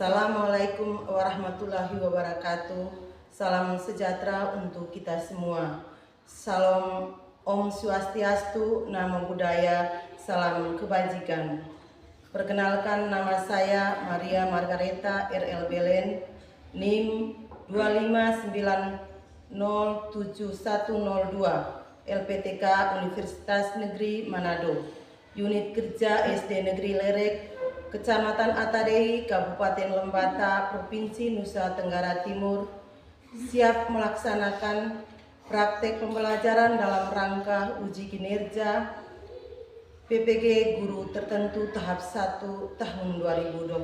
Assalamualaikum warahmatullahi wabarakatuh. Salam sejahtera untuk kita semua. Salam Om Swastiastu, Namo Buddhaya, salam kebajikan. Perkenalkan, nama saya Maria Margareta RL Belen, NIM 259070102, LPTK Universitas Negeri Manado, Unit Kerja SD Negeri Lerek, Kecamatan Atadei, Kabupaten Lembata, Provinsi Nusa Tenggara Timur, siap melaksanakan praktek pembelajaran dalam rangka uji kinerja PPG Guru Tertentu tahap 1 tahun 2025.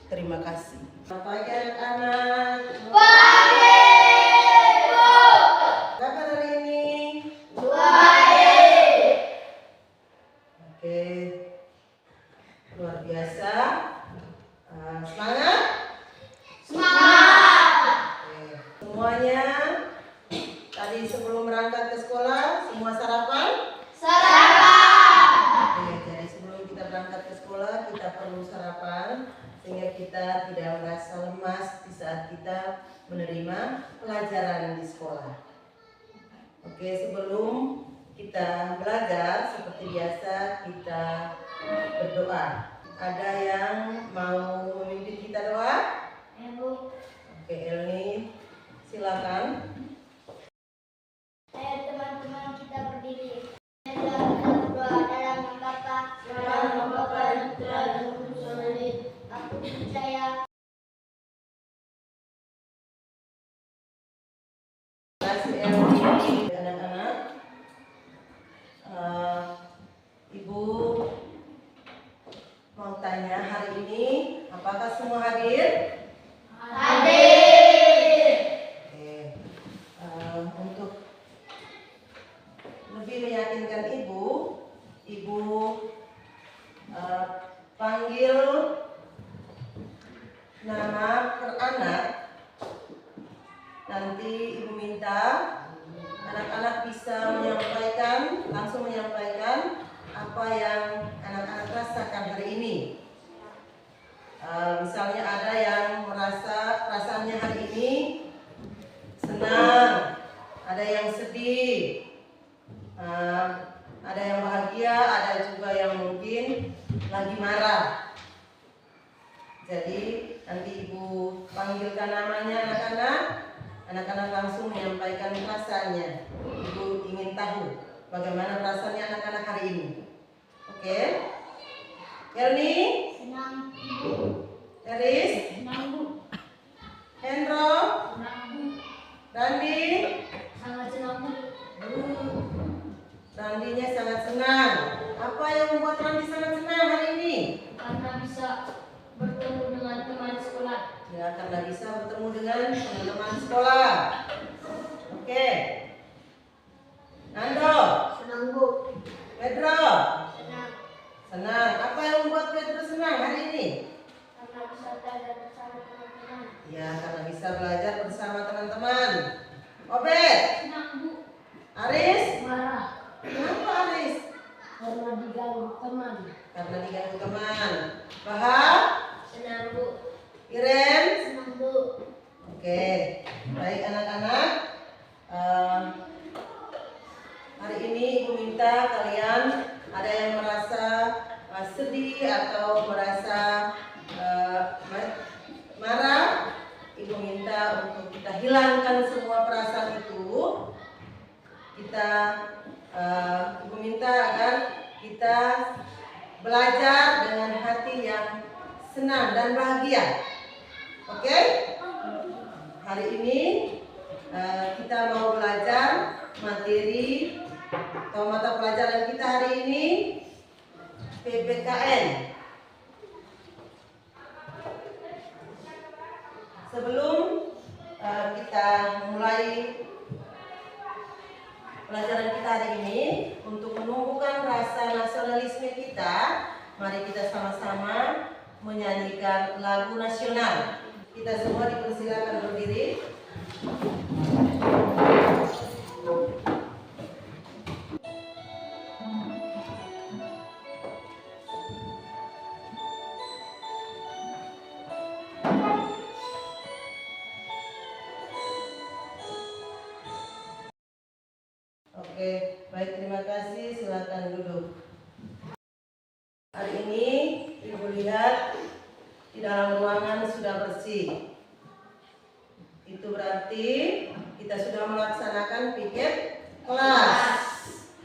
Terima kasih. Selamat pagi anak-anak. Pagi, Bu. Kabar hari ini? Baik. Oke. Luar biasa. Semangat? Semangat. Oke. Semuanya tadi sebelum berangkat ke sekolah semua sarapan? Sarapan. Oke, jadi sebelum kita berangkat ke sekolah kita perlu sarapan sehingga kita tidak merasa lemas di saat kita menerima pelajaran di sekolah. Oke, sebelum kita belajar seperti biasa kita berdoa. Ada yang mau memimpin kita doa? Ibu. Oke, Elni, silakan. Ayo teman-teman kita berdiri. Kita berdoa dalam nama Bapa, dalam nama Bapa dan Putra dan Roh Kudus. Aku percaya. Terima kasih Elni. Anak-anak, Ibu mau tanya hari ini apakah semua hadir? Hadir. Oke. Untuk lebih meyakinkan Ibu panggil nama per anak. Nanti Ibu minta anak-anak bisa langsung menyampaikan apa yang anak-anak rasakan hari ini. Misalnya ada yang merasa perasaannya hari ini senang, ada yang sedih, ada yang bahagia, ada juga yang mungkin lagi marah. Jadi nanti Ibu panggilkan namanya anak-anak langsung menyampaikan perasaannya. Ibu ingin tahu bagaimana perasaannya anak-anak hari ini. Oke? Elni? Senang. Eris? Senang, Bu. Hendro? Senang, Bu. Randi? Sangat senang, Bu. Randinya sangat senang. Apa yang membuat Randi sangat senang hari ini? Karena bisa bertemu dengan teman sekolah. Ya, karena bisa bertemu dengan teman-teman sekolah. Oke. Nando? Senang, Bu. Pedro? Senang. Senang. Apa yang membuat Pedro senang hari ini? Karena bisa belajar bersama teman-teman. Ya, karena bisa belajar bersama teman-teman. Obed? Senang, Bu. Aris? Marah. Kenapa Aris? Karena diganggu teman. Karena diganggu teman. Bahar? Senang, Bu. Iren? Senang, Bu. Oke. Baik anak-anak. Hari ini Ibu minta kalian ada yang merasa sedih atau merasa marah. Ibu minta untuk kita hilangkan semua perasaan itu. Ibu minta agar kita belajar dengan hati yang senang dan bahagia. Oke? Hari ini kita mau belajar materi atau mata pelajaran kita hari ini PPKN. Sebelum kita mulai pelajaran kita hari ini, untuk menumbuhkan rasa nasionalisme kita, mari kita sama-sama menyanyikan lagu nasional. Kita semua dipersilakan berdiri. Oke, baik, terima kasih. Silakan duduk. Hari ini Ibu lihat di dalam ruangan sudah bersih. Itu berarti kita sudah melaksanakan piket kelas.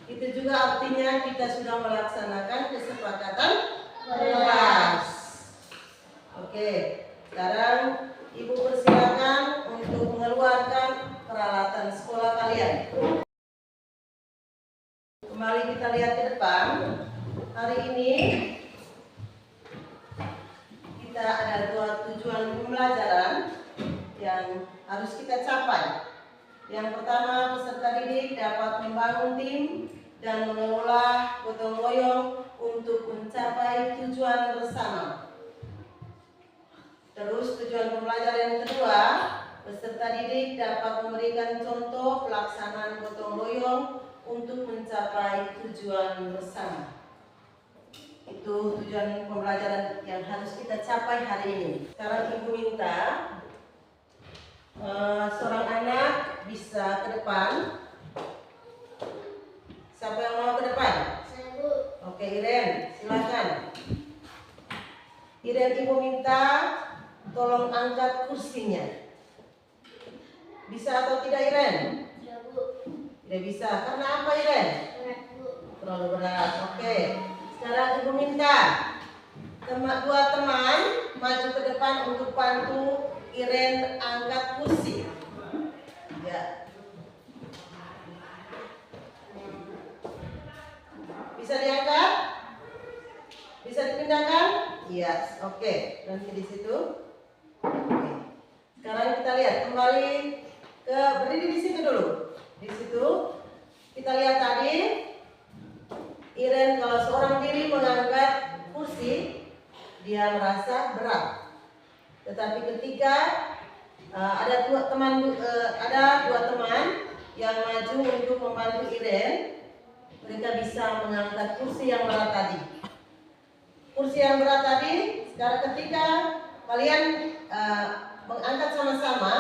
Itu juga artinya kita sudah melaksanakan kesepakatan kelas. Oke, sekarang Ibu persilakan untuk mengeluarkan peralatan sekolah kalian. Kembali kita lihat ke depan. Hari ini kita ada 2 tujuan pembelajaran yang harus kita capai. Yang pertama, peserta didik dapat membangun tim dan mengelola gotong royong untuk mencapai tujuan bersama. Terus tujuan pembelajaran yang kedua, peserta didik dapat memberikan contoh pelaksanaan gotong royong untuk mencapai tujuan bersama. Itu tujuan pembelajaran yang harus kita capai hari ini. Sekarang Ibu minta seorang anak bisa ke depan. Siapa yang mau ke depan? Saya, Bu. Oke, Iren, silakan. Iren, Ibu minta tolong angkat kursinya. Bisa atau tidak, Iren? Ya, Bu. Tidak bisa. Karena apa, Iren? Berat, Bu. Terlalu berat. Oke. Sekarang Ibu minta 2 teman maju ke depan untuk bantu Iren angkat kursi. Ya. Bisa diangkat? Bisa dipindahkan? Iya. Oke. Nanti di situ. Oke. Sekarang kita lihat kembali ke berdiri di situ dulu. Di situ kita lihat tadi Iren kalau seorang diri mengangkat kursi dia merasa berat. Tetapi ketika ada 2 teman yang maju untuk membantu Iren, mereka bisa mengangkat kursi yang berat tadi. Kursi yang berat tadi, sekarang ketika kalian mengangkat sama-sama,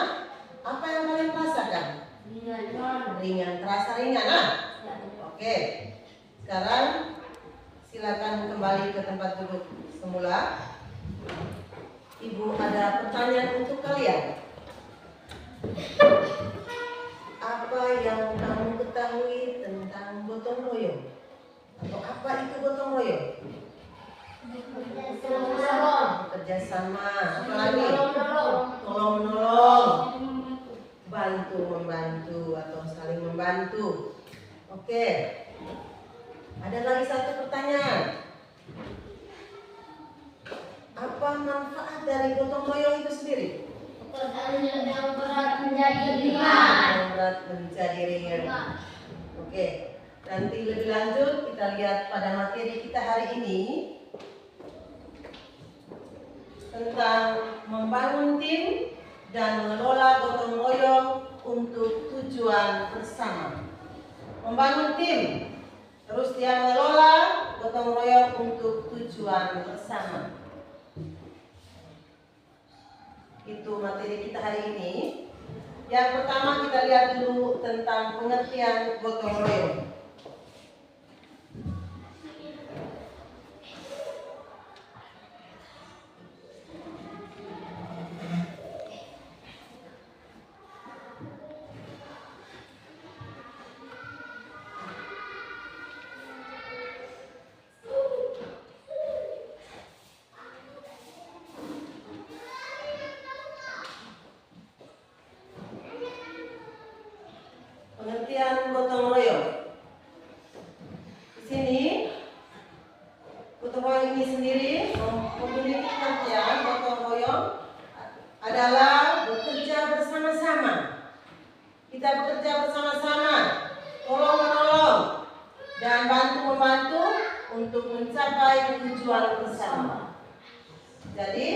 apa yang kalian rasakan? Ringan, terasa ringan, nah? Oke. Sekarang silakan kembali ke tempat duduk semula. Ibu ada pertanyaan untuk kalian. Apa yang kamu ketahui tentang gotong royong? Atau apa itu gotong royong? Bekerja sama. Apa lagi? Tolong menolong, bantu membantu atau saling membantu. Oke. Ada lagi satu pertanyaan. Apa manfaat dari gotong royong itu sendiri? Yang berat menjadi ringan. Yang berat menjadi ringan. Oke. Nanti lebih lanjut kita lihat pada materi kita hari ini tentang membangun tim dan mengelola gotong royong untuk tujuan bersama. Membangun tim, terus dia mengelola gotong royong untuk tujuan bersama. Itu materi kita hari ini. Yang pertama kita lihat dulu tentang pengertian gotong royong. Pengertian gotong royong. Di sini gotong royong ini sendiri memiliki pengertian gotong royong adalah bekerja bersama-sama. Kita bekerja bersama-sama, tolong menolong dan bantu membantu untuk mencapai tujuan bersama. Jadi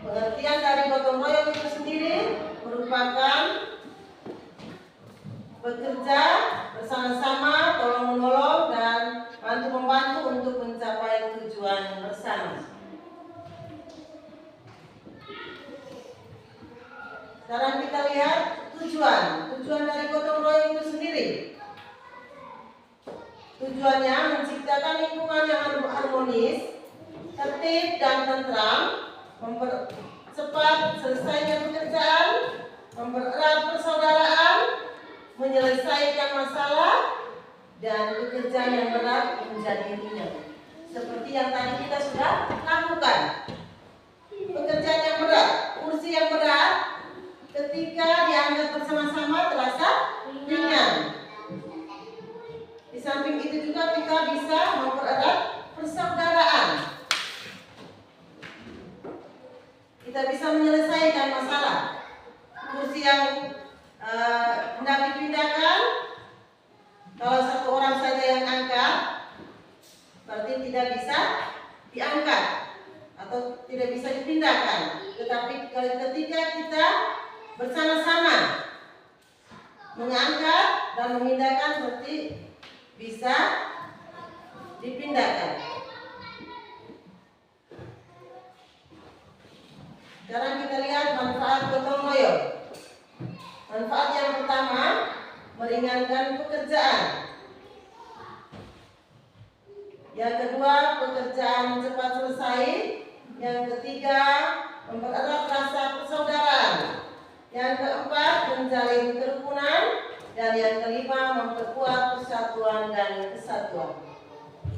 pengertian dari gotong royong itu sendiri merupakan bekerja bersama-sama, tolong menolong dan bantu membantu untuk mencapai tujuan bersama. Sekarang kita lihat tujuan dari gotong royong itu sendiri. tujuannya menciptakan lingkungan yang harmonis, tertib dan tentram, mempercepat selesainya pekerjaan, mempererat persaudaraan, menyelesaikan masalah, dan pekerjaan yang berat menjadi ringan. Seperti yang tadi kita sudah lakukan. Pekerjaan yang berat, kursi yang berat, ketika diangkat bersama-sama terasa ringan. Di samping itu juga kita bisa mempererat persaudaraan. Kita bisa menyelesaikan masalah. Kursi yang hendak dipindahkan, kalau satu orang saja yang angkat, berarti tidak bisa diangkat atau tidak bisa dipindahkan. Tetapi ketika kita bersama-sama mengangkat dan memindahkan, berarti bisa dipindahkan. Sekarang kita lihat manfaat gotong royong. Manfaat yang pertama, meringankan pekerjaan. Yang kedua, pekerjaan cepat selesai. Yang ketiga, mempererat rasa persaudaraan. Yang keempat, menjalin kerukunan. Dan yang kelima, memperkuat persatuan dan kesatuan.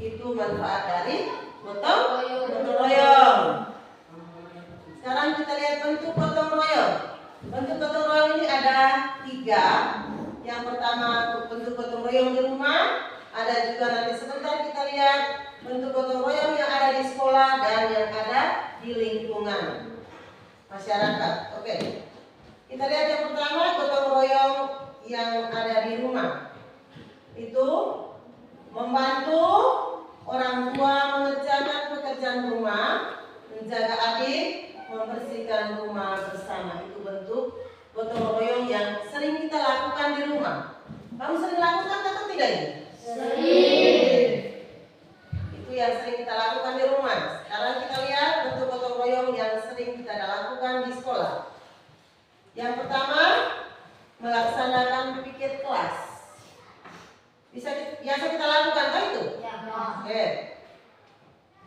Itu manfaat dari gotong royong. Sekarang kita lihat bentuk gotong royong. Bentuk gotong royong ini ada 3. Yang pertama, bentuk gotong royong di rumah. Ada juga nanti sebentar kita lihat bentuk gotong royong yang ada di sekolah dan yang ada di lingkungan masyarakat. Oke. Kita lihat yang pertama, gotong royong yang ada di rumah. Itu membantu orang tua mengerjakan pekerjaan rumah, menjaga adik, membersihkan rumah bersama. Itu bentuk gotong royong yang sering kita lakukan di rumah. Kamu sering lakukan atau tidak ini? Sering. Itu yang sering kita lakukan di rumah. Sekarang kita lihat bentuk gotong royong yang sering kita lakukan di sekolah. Yang pertama, melaksanakan piket kelas. Biasa kita lakukan kan itu? Ya. Oke.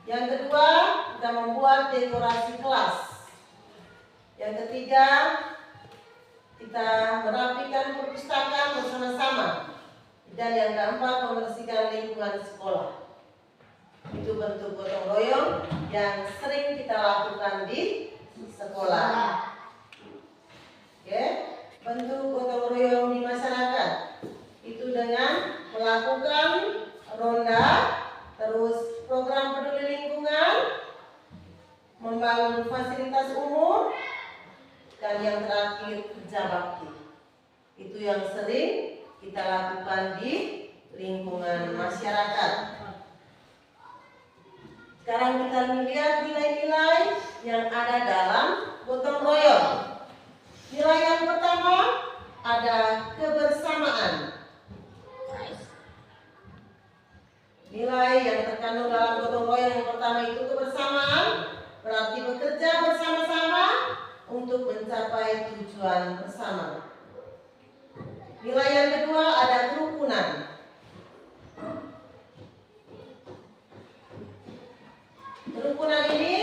Yang kedua, kita membuat dekorasi kelas. Yang ketiga, kita merapikan perpustakaan bersama-sama. Dan yang keempat, membersihkan lingkungan sekolah. Itu bentuk gotong royong yang sering kita lakukan di sekolah. Oke, bentuk gotong royong di masyarakat itu dengan melakukan ronda, terus program peduli lingkungan, membangun fasilitas umum, dan yang terakhir kerja bakti. Itu yang sering kita lakukan di lingkungan masyarakat. Sekarang kita lihat nilai-nilai yang ada dalam gotong royong. Nilai yang pertama ada kebersamaan. Nilai yang terkandung dalam gotong royong yang pertama itu kebersamaan, berarti bekerja bersama-sama untuk mencapai tujuan bersama. Nilai yang kedua ada kerukunan. Kerukunan ini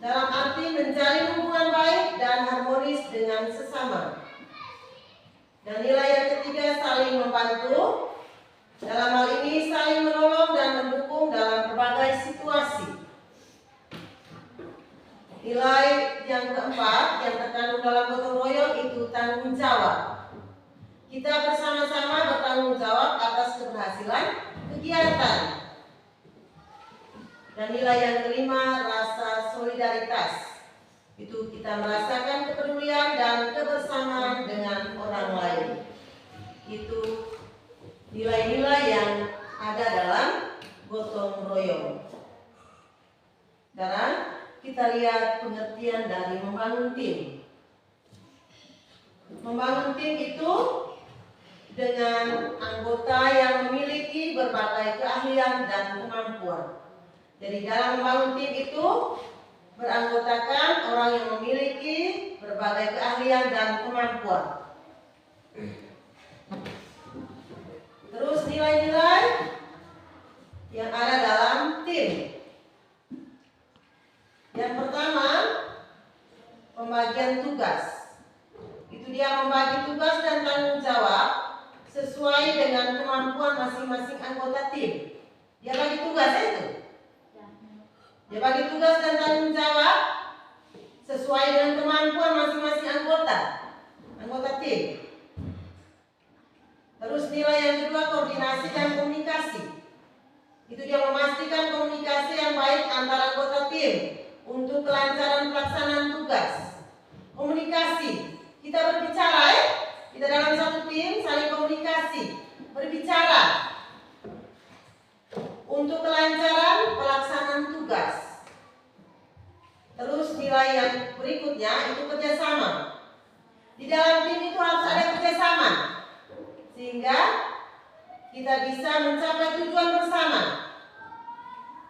dalam arti menjalin hubungan baik dan harmonis dengan sesama. Dan nilai yang ketiga saling membantu. Dalam hal ini saling menolong dan mendukung dalam berbagai situasi. Nilai yang keempat yang terkandung dalam gotong royong itu tanggung jawab. Kita bersama-sama bertanggung jawab atas keberhasilan kegiatan. Dan nilai yang kelima rasa solidaritas. Itu kita merasakan kepedulian dan kebersamaan dengan orang lain. Itu nilai-nilai yang ada dalam gotong royong. Sekarang kita lihat pengertian dari membangun tim. Membangun tim itu dengan anggota yang memiliki berbagai keahlian dan kemampuan. Jadi dalam membangun tim itu beranggotakan orang yang memiliki berbagai keahlian dan kemampuan. Terus nilai-nilai yang ada dalam tim. Yang pertama, pembagian tugas. Itu dia membagi tugas dan tanggung jawab sesuai dengan kemampuan masing-masing anggota tim. Dia bagi tugas itu. Dia bagi tugas dan tanggung jawab sesuai dengan kemampuan masing-masing anggota tim. Terus nilai yang kedua, koordinasi dan komunikasi. Itu dia memastikan komunikasi yang baik antara anggota tim untuk kelancaran pelaksanaan tugas. Komunikasi, kita berbicara kita dalam satu tim saling komunikasi, berbicara untuk kelancaran pelaksanaan tugas. Terus nilai yang berikutnya itu kerjasama. Di dalam tim itu harus ada kerjasama sehingga kita bisa mencapai tujuan bersama.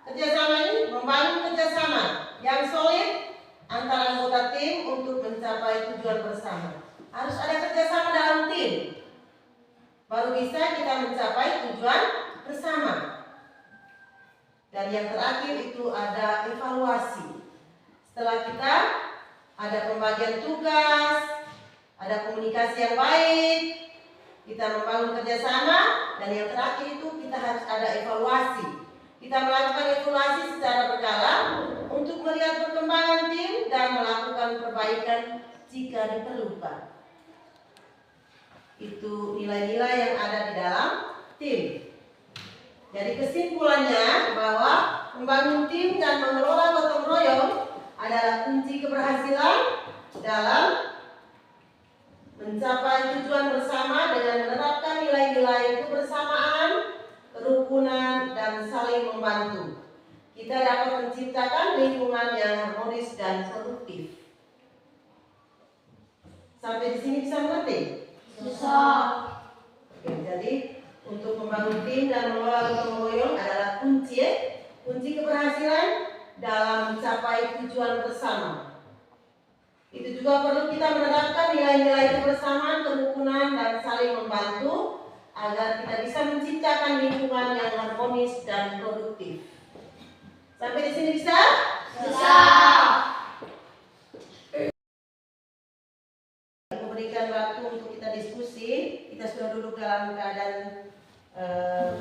Kerjasama ini membangun kerjasama yang solid antara anggota tim untuk mencapai tujuan bersama. Harus ada kerjasama dalam tim, baru bisa kita mencapai tujuan bersama. Dan yang terakhir itu ada evaluasi. Setelah kita ada pembagian tugas, ada komunikasi yang baik, kita membangun kerjasama, dan yang terakhir itu kita harus ada evaluasi. Kita melakukan evaluasi secara berkala untuk melihat perkembangan tim dan melakukan perbaikan jika diperlukan. Itu nilai-nilai yang ada di dalam tim. Jadi kesimpulannya bahwa membangun tim dan mengelola gotong royong adalah kunci keberhasilan dalam mencapai tujuan bersama dengan menerapkan nilai-nilai kebersamaan, kerukunan, dan saling membantu. Kita dapat menciptakan lingkungan yang harmonis dan produktif. Sampai di sini bisa mengerti? Bisa. Oke, jadi untuk membangun tim dan mengelola gotong royong adalah kunci keberhasilan dalam mencapai tujuan bersama. Itu juga perlu kita menerapkan nilai-nilai kebersamaan, kerukunan, dan saling membantu agar kita bisa menciptakan lingkungan yang harmonis dan produktif. Sampai di sini bisa? Bisa. Memberikan waktu untuk kita diskusi. Kita sudah duduk dalam keadaan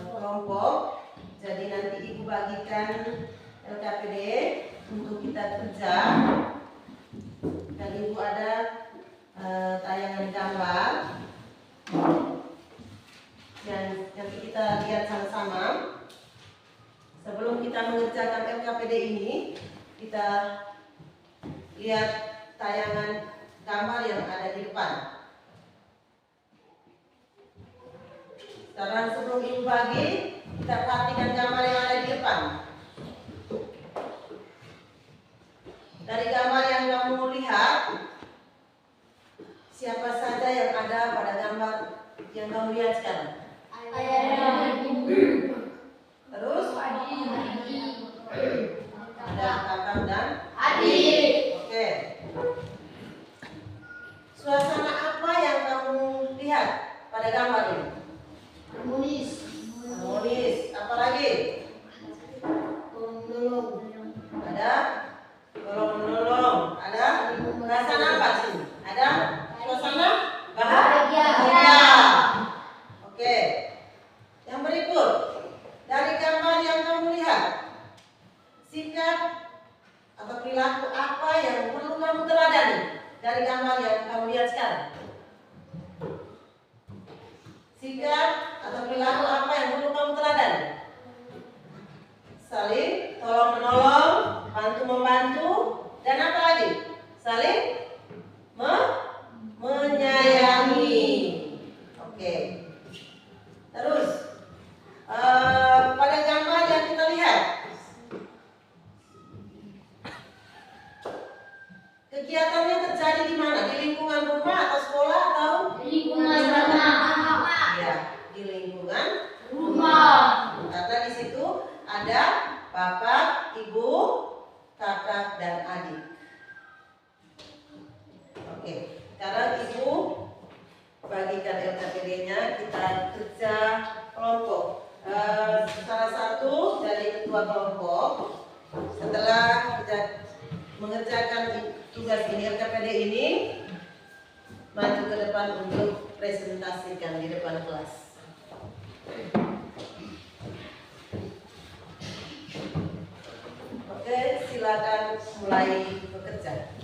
kelompok. Jadi nanti Ibu bagikan LKPD untuk kita kerja. Dan Ibu ada tayangan gambar yang nanti kita lihat sama-sama. Sebelum kita mengerjakan LKPD ini, kita lihat tayangan gambar yang ada di depan. Sekarang sebelum Ibu bagi, kita perhatikan gambar yang ada di depan. Dari gambar yang kamu lihat, siapa saja yang ada pada gambar yang kamu lihat sekarang? Terus? Ada kakak dan adik. Oke. Suasana apa yang kamu lihat pada gambar ini? Harmonis. Harmonis. Apa lagi? Ada tolong-menolong. Ada perasaan apa sih? Ada suasana bahagia. Oke. Yang berikut, dari gambar yang kamu lihat, sikap atau perilaku apa yang perlu kamu teladani dari gambar yang kamu lihat sekarang? Sikap atau perilaku apa yang perlu kamu teladani? Saling tolong-menolong, bantu-membantu, dan apa lagi? Saling menyayangi. Oke. Terus pada gambar yang kita lihat, kegiatannya terjadi di mana? Di lingkungan rumah atau sekolah atau Di lingkungan rumah. Ya, di lingkungan rumah. Karena di situ ada bapak, ibu, kakak, dan adik. Oke, sekarang Ibu bagikan LKPD-nya, kita kerja kelompok. mengerjakan tugas ini, LKPD ini, maju ke depan untuk presentasikan di depan kelas. Oke, silakan mulai bekerja.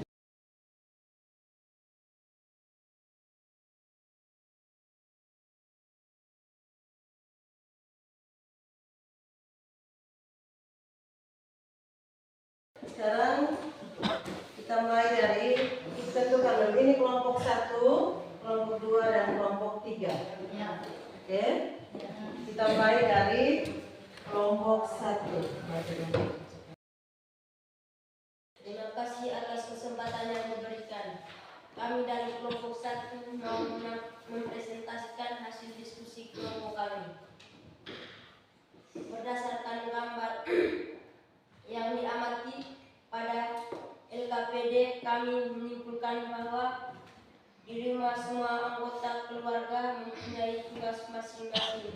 Sekarang kita mulai dari tentukan dulu ini kelompok 1, kelompok 2 dan kelompok 3. Oke. Kita mulai dari kelompok 1. Terima kasih atas kesempatan yang diberikan. Kami dari kelompok 1 mau mempresentasikan hasil diskusi kelompok kami. Berdasarkan gambar yang diamati pada LKPD, kami menyimpulkan bahwa di rumah semua anggota keluarga mempunyai tugas masing-masing.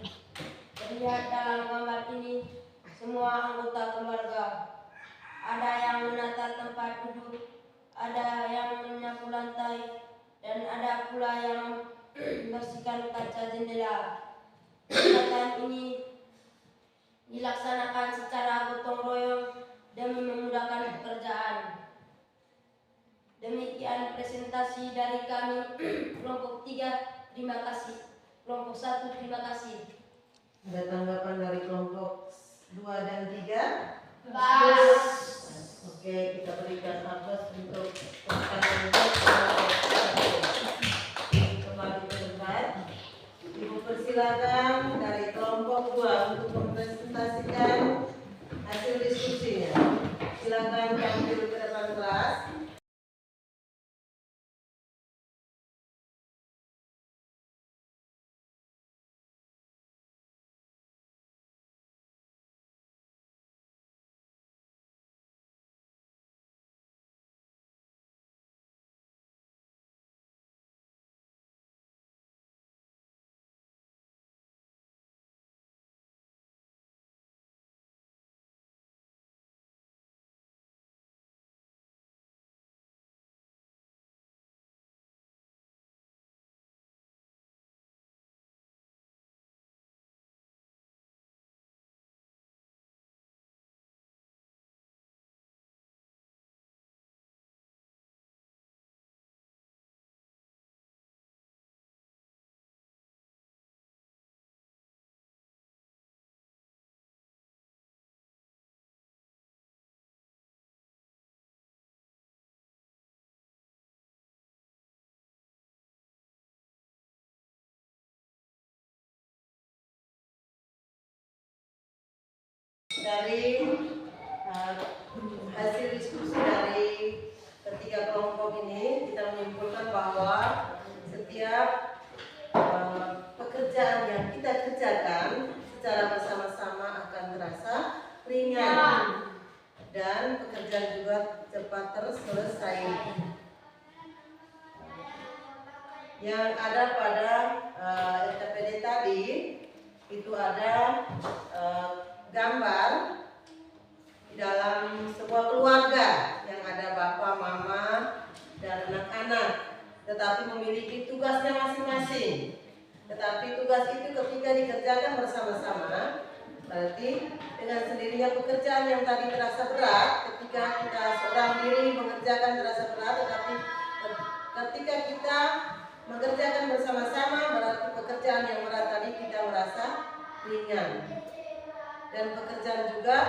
Terlihat dalam gambar ini, semua anggota keluarga ada yang menata tempat duduk, ada yang menyapu lantai, dan ada pula yang membersihkan kaca jendela. Kegiatan ini dilaksanakan secara gotong royong demi memudahkan pekerjaan. Demikian presentasi dari kami. Kelompok 3, terima kasih. Kelompok 1, terima kasih. Ada tanggapan dari kelompok 2 dan 3? Pas. Oke, kita berikan aplaus untuk kelompok 1. Kembali ke tempat. Ibu persilakan dari kelompok 2 untuk mempresentasikan hasil diskusinya. Silakan tampil ke depan kelas. Dari hasil diskusi dari ketiga kelompok ini, kita menyimpulkan bahwa setiap pekerjaan yang kita kerjakan secara bersama-sama akan terasa ringan dan pekerjaan juga cepat terselesai. Yang ada pada LKPD tadi itu ada gambar di dalam sebuah keluarga yang ada bapak, mama, dan anak-anak, tetapi memiliki tugasnya masing-masing. Tetapi tugas itu ketika dikerjakan bersama-sama, berarti dengan sendirinya pekerjaan yang tadi terasa berat, ketika kita seorang diri mengerjakan terasa berat, tetapi ketika kita mengerjakan bersama-sama, berarti pekerjaan yang berat tadi kita merasa ringan. Dan pekerjaan juga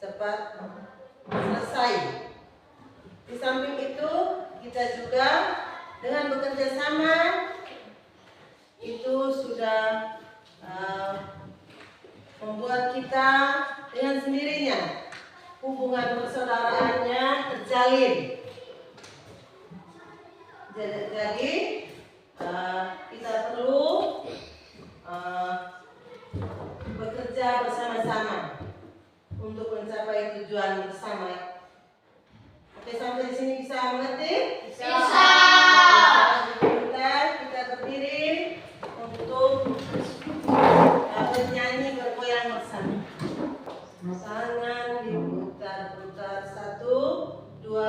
cepat selesai. Di samping itu, kita juga dengan bekerja sama itu sudah membuat kita dengan sendirinya hubungan persaudaraannya terjalin. Jadi kita perlu bekerja bersama-sama untuk mencapai tujuan bersama. Oke, sampai di sini bisa mengerti? Bisa. Kita berdiri untuk bernyanyi bergoyang bersama. Tangan diputar-putar 1, 2,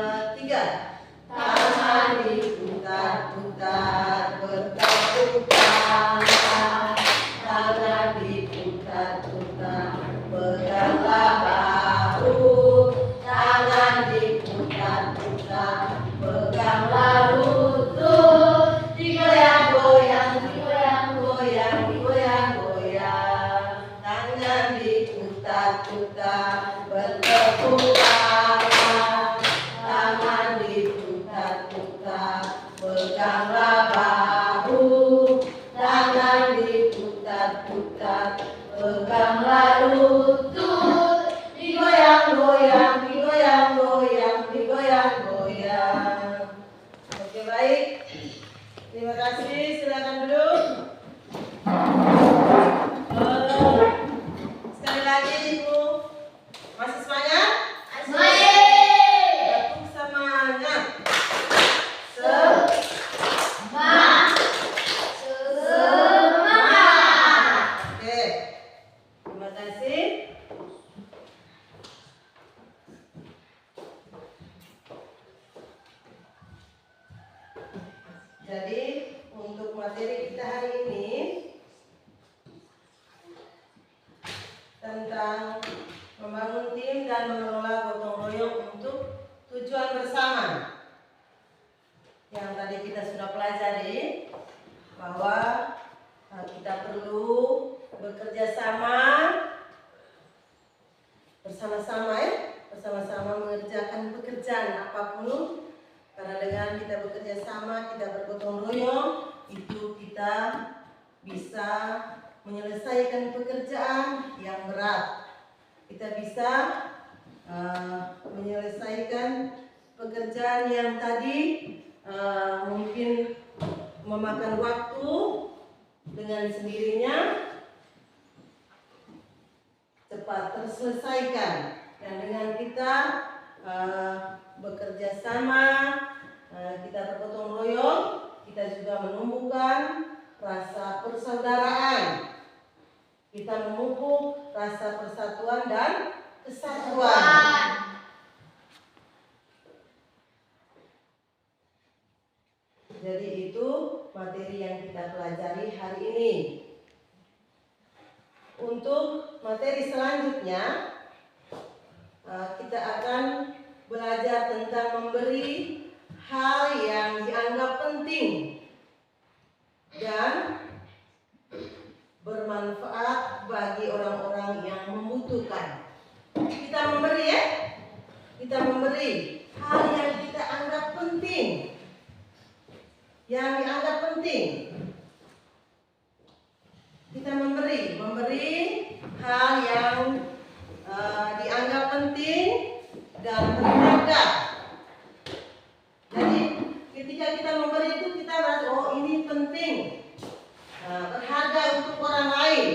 peganglah lutut, digoyang-goyang, digoyang-goyang, digoyang-goyang, tangan diputar-putar, bertepuk tangan, tangan diputar-putar, peganglah bahu, tangan diputar-putar, peganglah lutut, digoyang-goyang, digoyang-goyang, digoyang-goyang. Oke, baik. Terima kasih. Silakan duduk. Sekali lagi, Ibu. Masih semangat? Batuk semangat. Oke. Terima kasih. Jadi untuk materi kita hari ini tentang membangun tim dan mengelola gotong royong untuk tujuan bersama. Yang tadi kita sudah pelajari bahwa kita perlu bekerja sama bersama-sama ya, bersama-sama mengerjakan pekerjaan apapun. Karena dengan kita bekerja sama, kita bergotong royong, itu kita bisa menyelesaikan pekerjaan yang berat. Kita bisa menyelesaikan pekerjaan yang tadi mungkin memakan waktu dengan sendirinya cepat terselesaikan. Dan dengan kita bekerja sama, kita bergotong royong, kita juga menumbuhkan rasa persaudaraan. Kita memupuk rasa persatuan dan kesatuan. Jadi itu materi yang kita pelajari hari ini. Untuk materi selanjutnya, kita akan belajar tentang memberi hal yang dianggap penting dan bermanfaat bagi orang-orang yang membutuhkan. Kita memberi ya, kita memberi hal yang kita anggap penting, yang dianggap penting. Kita memberi hal yang dianggap penting dan berharga. Jadi ketika kita memberi itu kita merasa oh ini penting, berharga untuk orang lain.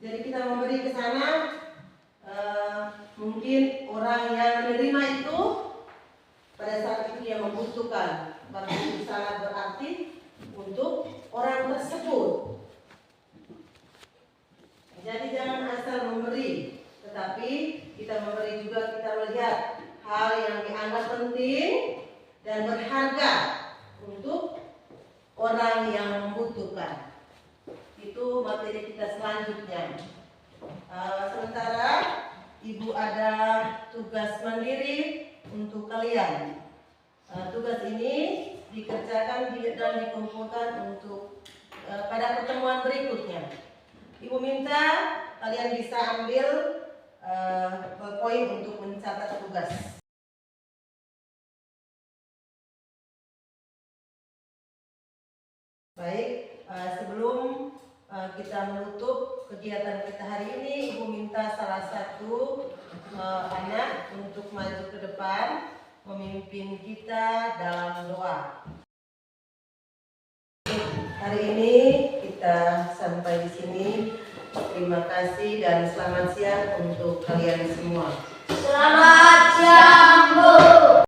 Jadi kita memberi ke sana, mungkin orang yang menerima itu pada saat itu dia membutuhkan, berarti itu sangat berarti untuk orang tersebut. Jadi jangan asal memberi, tetapi kita memberi juga kita melihat hal yang dianggap penting dan berharga untuk orang yang membutuhkan. Itu materi kita selanjutnya. Sementara Ibu ada tugas mandiri untuk kalian. Tugas ini dikerjakan dan dikumpulkan untuk pada pertemuan berikutnya. Ibu minta kalian bisa ambil poin untuk mencatat tugas. Baik, sebelum kita menutup kegiatan kita hari ini, Ibu minta salah satu anak untuk maju ke depan memimpin kita dalam doa. Hari ini kita sampai di sini. Terima kasih dan selamat siang untuk kalian semua. Selamat